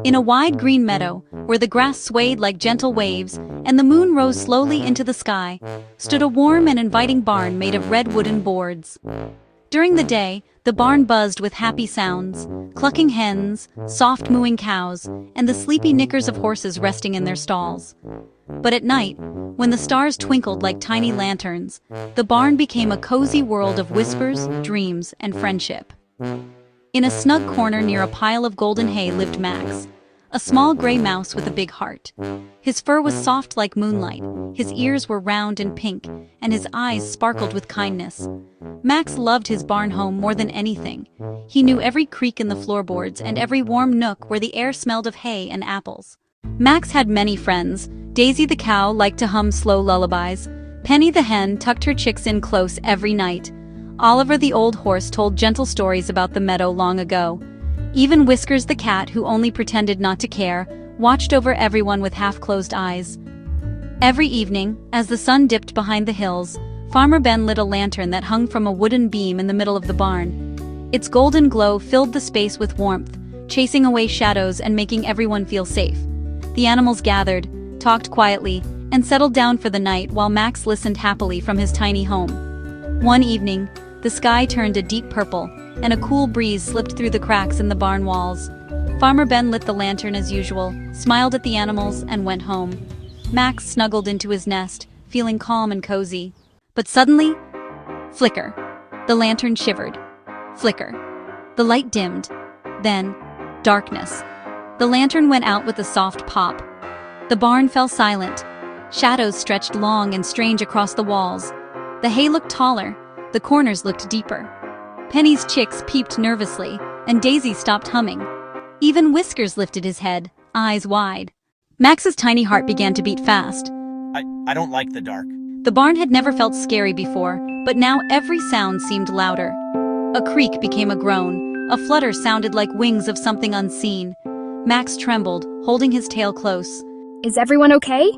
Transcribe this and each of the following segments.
In a wide green meadow, where the grass swayed like gentle waves and the moon rose slowly into the sky, stood a warm and inviting barn made of red wooden boards. During the day, the barn buzzed with happy sounds, clucking hens, soft mooing cows, and the sleepy nickers of horses resting in their stalls. But at night, when the stars twinkled like tiny lanterns, the barn became a cozy world of whispers, dreams, and friendship. In a snug corner near a pile of golden hay lived Max, a small gray mouse with a big heart. His fur was soft like moonlight, his ears were round and pink, and his eyes sparkled with kindness. Max loved his barn home more than anything. He knew every creak in the floorboards and every warm nook where the air smelled of hay and apples. Max had many friends. Daisy the cow liked to hum slow lullabies. Penny the hen tucked her chicks in close every night. Oliver the old horse told gentle stories about the meadow long ago. Even Whiskers the cat, who only pretended not to care, watched over everyone with half-closed eyes. Every evening, as the sun dipped behind the hills, Farmer Ben lit a lantern that hung from a wooden beam in the middle of the barn. Its golden glow filled the space with warmth, chasing away shadows and making everyone feel safe. The animals gathered, talked quietly, and settled down for the night while Max listened happily from his tiny home. One evening, the sky turned a deep purple, and a cool breeze slipped through the cracks in the barn walls. Farmer Ben lit the lantern as usual, smiled at the animals, and went home. Max snuggled into his nest, feeling calm and cozy. But suddenly, flicker. The lantern shivered. Flicker. The light dimmed. Then, darkness. The lantern went out with a soft pop. The barn fell silent. Shadows stretched long and strange across the walls. The hay looked taller. The corners looked deeper. Penny's chicks peeped nervously, and Daisy stopped humming. Even Whiskers lifted his head, eyes wide. Max's tiny heart began to beat fast. I don't like the dark. The barn had never felt scary before, but now every sound seemed louder. A creak became a groan. A flutter sounded like wings of something unseen. Max trembled, holding his tail close. Is everyone okay?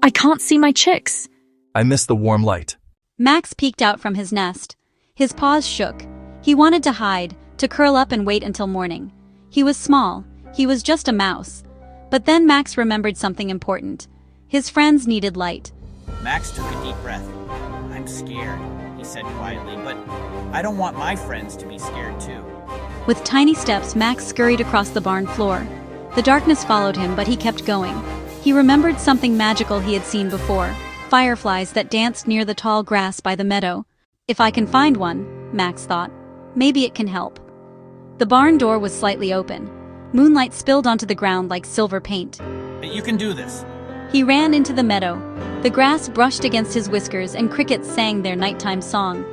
I can't see my chicks. I miss the warm light. Max peeked out from his nest. His paws shook. He wanted to hide, to curl up and wait until morning. He was small. He was just a mouse. But then Max remembered something important. His friends needed light. Max took a deep breath. I'm scared, he said quietly, but I don't want my friends to be scared too. With tiny steps, Max scurried across the barn floor. The darkness followed him, but he kept going. He remembered something magical he had seen before, fireflies that danced near the tall grass by the meadow. If I can find one, Max thought, maybe it can help. The barn door was slightly open. Moonlight spilled onto the ground like silver paint. You can do this. He ran into the meadow. The grass brushed against his whiskers and crickets sang their nighttime song.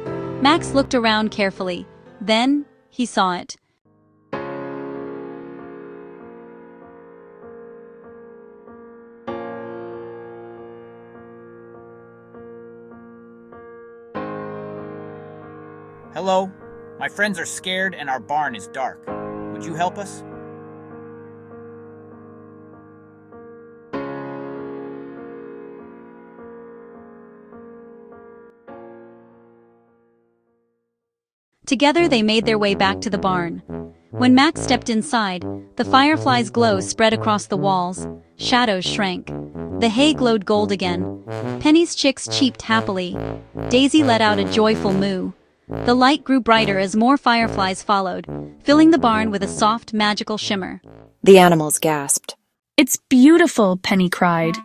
Max looked around carefully. Then, he saw it. Hello? My friends are scared and our barn is dark. Would you help us? Together they made their way back to the barn. When Max stepped inside, the fireflies' glow spread across the walls. Shadows shrank. The hay glowed gold again. Penny's chicks cheeped happily. Daisy let out a joyful moo. The light grew brighter as more fireflies followed, filling the barn with a soft, magical shimmer. The animals gasped. It's beautiful, Penny cried.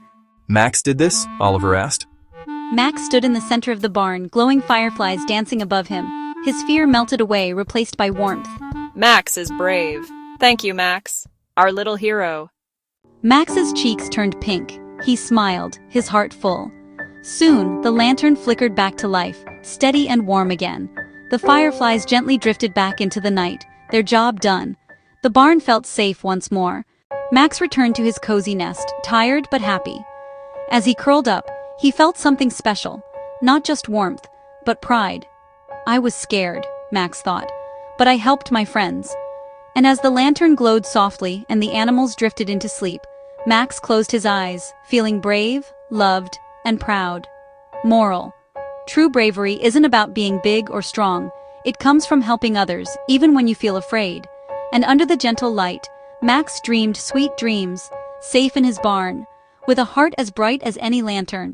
Max did this? Oliver asked. Max stood in the center of the barn, glowing fireflies dancing above him. His fear melted away, replaced by warmth. Max is brave. Thank you, Max. Our little hero. Max's cheeks turned pink. He smiled, his heart full. Soon, the lantern flickered back to life, steady and warm again. The fireflies gently drifted back into the night, their job done. The barn felt safe once more. Max returned to his cozy nest, tired but happy. As he curled up, he felt something special. Not just warmth, but pride. I was scared, Max thought, but I helped my friends. And as the lantern glowed softly and the animals drifted into sleep, Max closed his eyes, feeling brave, loved, and proud. Moral: true bravery isn't about being big or strong. It comes from helping others, even when you feel afraid. And under the gentle light, Max dreamed sweet dreams, safe in his barn, with a heart as bright as any lantern.